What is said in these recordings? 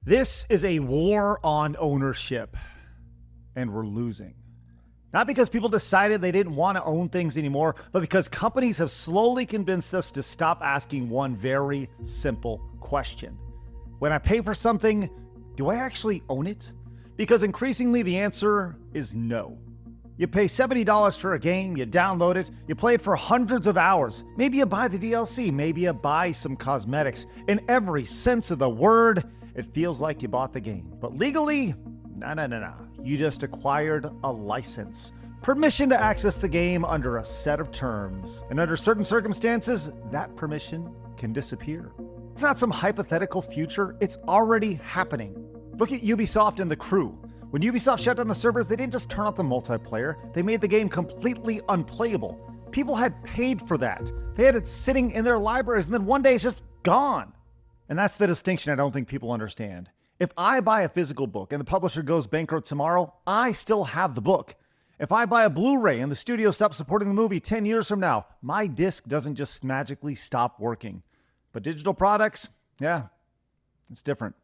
This is a war on ownership, and we're losing. Not because people decided they didn't want to own things anymore, but because companies have slowly convinced us to stop asking one very simple question. When I pay for something, do I actually own it? Because increasingly the answer is no. You pay $70 for a game, you download it, you play it for hundreds of hours. Maybe you buy the DLC, maybe you buy some cosmetics. In every sense of the word, it feels like you bought the game. But legally, no. You just acquired a license. Permission to access the game under a set of terms. And under certain circumstances, that permission can disappear. It's not some hypothetical future, it's already happening. Look at Ubisoft and The Crew. When Ubisoft shut down the servers, they didn't just turn off the multiplayer, they made the game completely unplayable. People had paid for that. They had it sitting in their libraries, and then one day it's just gone. And that's the distinction I don't think people understand. If I buy a physical book and the publisher goes bankrupt tomorrow, I still have the book. If I buy a Blu-ray and the studio stops supporting the movie 10 years from now, my disc doesn't just magically stop working. But digital products, yeah, it's different.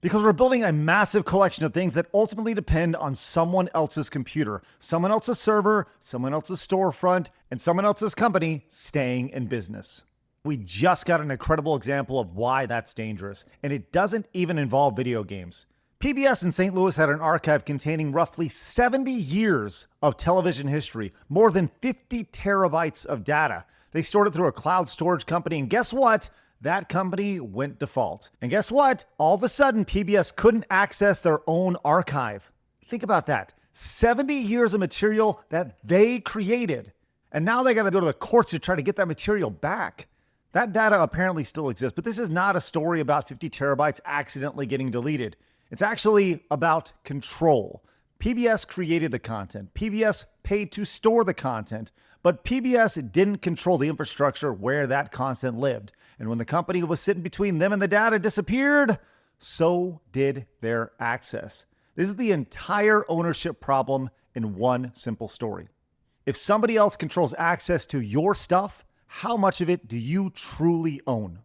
Because we're building a massive collection of things that ultimately depend on someone else's computer, someone else's server, someone else's storefront, and someone else's company staying in business. We just got an incredible example of why that's dangerous, and it doesn't even involve video games. PBS in St. Louis had an archive containing roughly 70 years of television history, more than 50 terabytes of data. They stored it through a cloud storage company, and guess what? That company went default. And guess what? All of a sudden, PBS couldn't access their own archive. Think about that. 70 years of material that they created, and now they got to go to the courts to try to get that material back. That data apparently still exists, but this is not a story about 50 terabytes accidentally getting deleted. It's actually about control. PBS created the content. PBS paid to store the content, but PBS didn't control the infrastructure where that content lived. And when the company was sitting between them and the data disappeared, so did their access. This is the entire ownership problem in one simple story. If somebody else controls access to your stuff, how much of it do you truly own?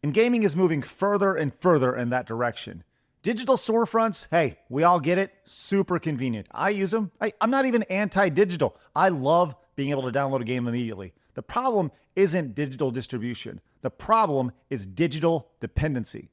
And gaming is moving further and further in that direction. Digital storefronts, hey, we all get it, super convenient. I use them. I'm not even anti-digital. I love being able to download a game immediately. The problem isn't digital distribution. The problem is digital dependency.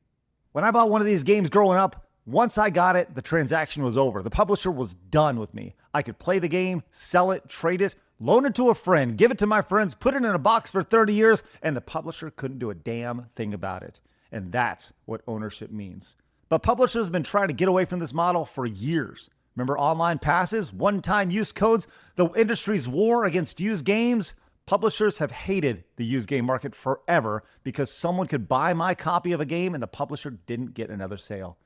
When I bought one of these games growing up, once I got it, the transaction was over. The publisher was done with me. I could play the game, sell it, trade it, loan it to a friend, give it to my friends, put it in a box for 30 years, and the publisher couldn't do a damn thing about it. And that's what ownership means. But publishers have been trying to get away from this model for years. Remember online passes, one-time use codes, the industry's war against used games? Publishers have hated the used game market forever because someone could buy my copy of a game and the publisher didn't get another sale.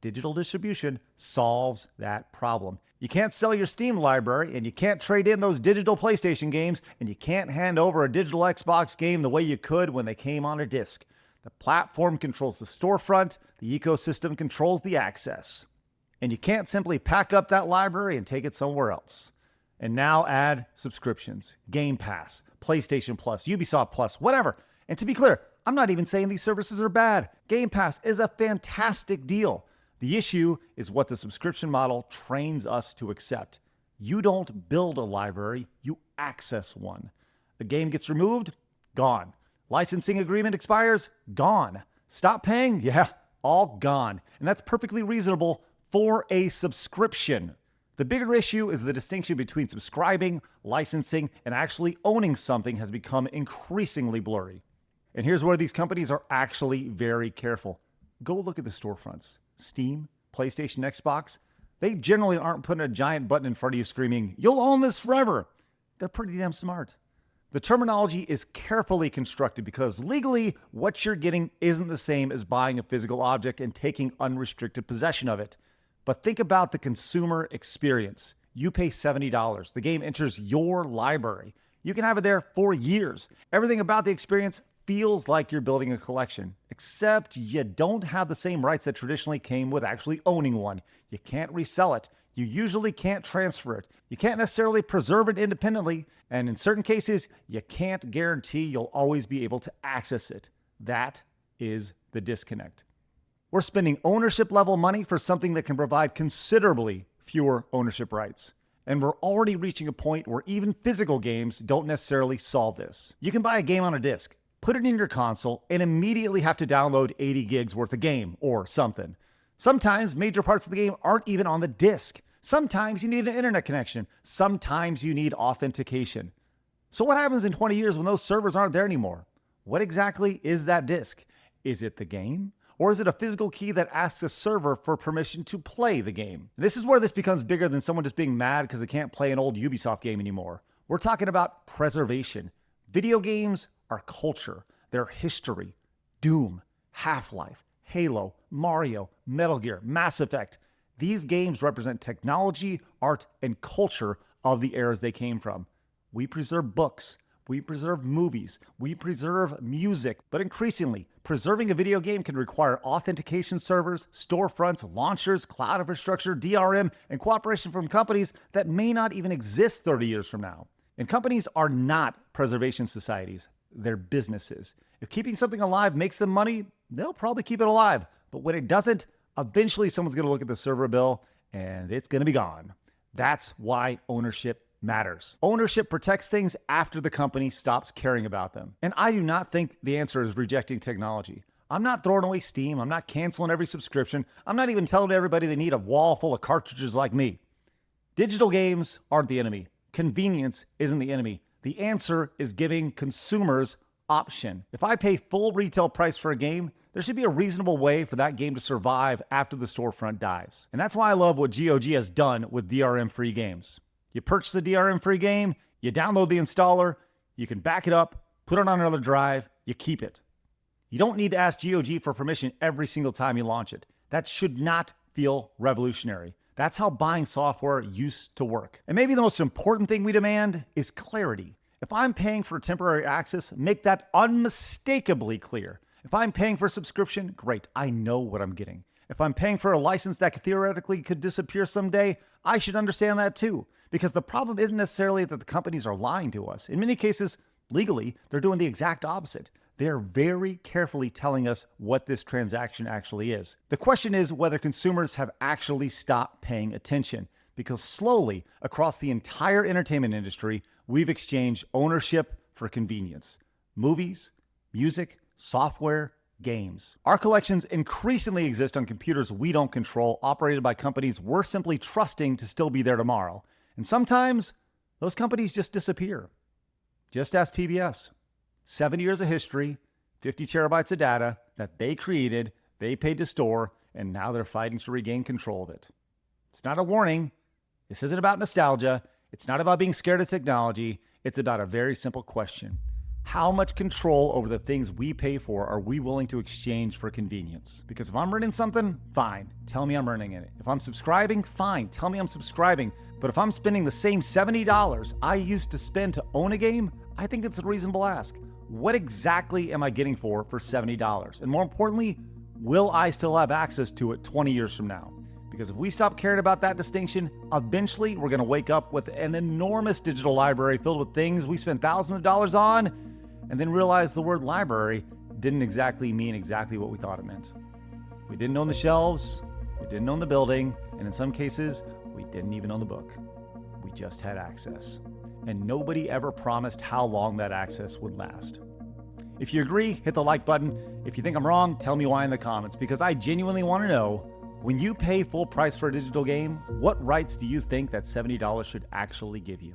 Digital distribution solves that problem. You can't sell your Steam library, and you can't trade in those digital PlayStation games, and you can't hand over a digital Xbox game the way you could when they came on a disc. The platform controls the storefront, the ecosystem controls the access. And you can't simply pack up that library and take it somewhere else. And now add subscriptions, Game Pass, PlayStation Plus, Ubisoft Plus, whatever. And to be clear, I'm not even saying these services are bad. Game Pass is a fantastic deal. The issue is what the subscription model trains us to accept. You don't build a library, you access one. The game gets removed, gone. Licensing agreement expires, gone. Stop paying, yeah, all gone. And that's perfectly reasonable for a subscription. The bigger issue is the distinction between subscribing, licensing, and actually owning something has become increasingly blurry. And here's where these companies are actually very careful. Go look at the storefronts. Steam, PlayStation, Xbox, they generally aren't putting a giant button in front of you screaming, "You'll own this forever." They're pretty damn smart. The terminology is carefully constructed because legally, what you're getting isn't the same as buying a physical object and taking unrestricted possession of it. But think about the consumer experience. You pay $70. The game enters your library. You can have it there for years. Everything about the experience feels like you're building a collection, except you don't have the same rights that traditionally came with actually owning one. You can't resell it. You usually can't transfer it. You can't necessarily preserve it independently. And in certain cases, you can't guarantee you'll always be able to access it. That is the disconnect. We're spending ownership level money for something that can provide considerably fewer ownership rights. And we're already reaching a point where even physical games don't necessarily solve this. You can buy a game on a disc, put it in your console, and immediately have to download 80 gigs worth of game or something. Sometimes major parts of the game aren't even on the disc. Sometimes you need an internet connection. Sometimes you need authentication. So what happens in 20 years when those servers aren't there anymore? What exactly is that disc? Is it the game? Or is it a physical key that asks a server for permission to play the game? This is where this becomes bigger than someone just being mad because they can't play an old Ubisoft game anymore. We're talking about preservation. Video games are culture. They're history. Doom, Half-Life, Halo, Mario, Metal Gear, Mass Effect. These games represent technology, art, and culture of the eras they came from. We preserve books. We preserve movies. We preserve music. But increasingly, preserving a video game can require authentication servers, storefronts, launchers, cloud infrastructure, DRM, and cooperation from companies that may not even exist 30 years from now. And companies are not preservation societies. They're businesses. If keeping something alive makes them money, they'll probably keep it alive. But when it doesn't, eventually someone's going to look at the server bill and it's going to be gone. That's why ownership matters. Ownership protects things after the company stops caring about them. And I do not think the answer is rejecting technology. I'm not throwing away Steam. I'm not canceling every subscription. I'm not even telling everybody they need a wall full of cartridges like me. Digital games aren't the enemy. Convenience isn't the enemy. The answer is giving consumers option. If I pay full retail price for a game, there should be a reasonable way for that game to survive after the storefront dies. And that's why I love what GOG has done with DRM-free games. You purchase a DRM-free game, you download the installer, you can back it up, put it on another drive, you keep it. You don't need to ask GOG for permission every single time you launch it. That should not feel revolutionary. That's how buying software used to work. And maybe the most important thing we demand is clarity. If I'm paying for temporary access, make that unmistakably clear. If I'm paying for a subscription, great, I know what I'm getting. If I'm paying for a license that theoretically could disappear someday, I should understand that too. Because the problem isn't necessarily that the companies are lying to us. In many cases, legally, they're doing the exact opposite. They're very carefully telling us what this transaction actually is. The question is whether consumers have actually stopped paying attention, because slowly, across the entire entertainment industry, we've exchanged ownership for convenience. Movies, music, software, games. Our collections increasingly exist on computers we don't control, operated by companies we're simply trusting to still be there tomorrow. And sometimes, those companies just disappear. Just ask PBS. 70 years of history, 50 terabytes of data that they created, they paid to store, and now they're fighting to regain control of it. It's not a warning. This isn't about nostalgia. It's not about being scared of technology. It's about a very simple question. How much control over the things we pay for are we willing to exchange for convenience? Because if I'm earning something, fine, tell me I'm earning it. If I'm subscribing, fine, tell me I'm subscribing. But if I'm spending the same $70 I used to spend to own a game, I think it's a reasonable ask. What exactly am I getting for $70? And more importantly, will I still have access to it 20 years from now? Because if we stop caring about that distinction, eventually we're going to wake up with an enormous digital library filled with things we spent thousands of dollars on, and then realize the word library didn't exactly mean exactly what we thought it meant. We didn't own the shelves, we didn't own the building, and in some cases, we didn't even own the book. We just had access. And nobody ever promised how long that access would last. If you agree, hit the like button. If you think I'm wrong, tell me why in the comments, because I genuinely want to know, when you pay full price for a digital game, what rights do you think that $70 should actually give you?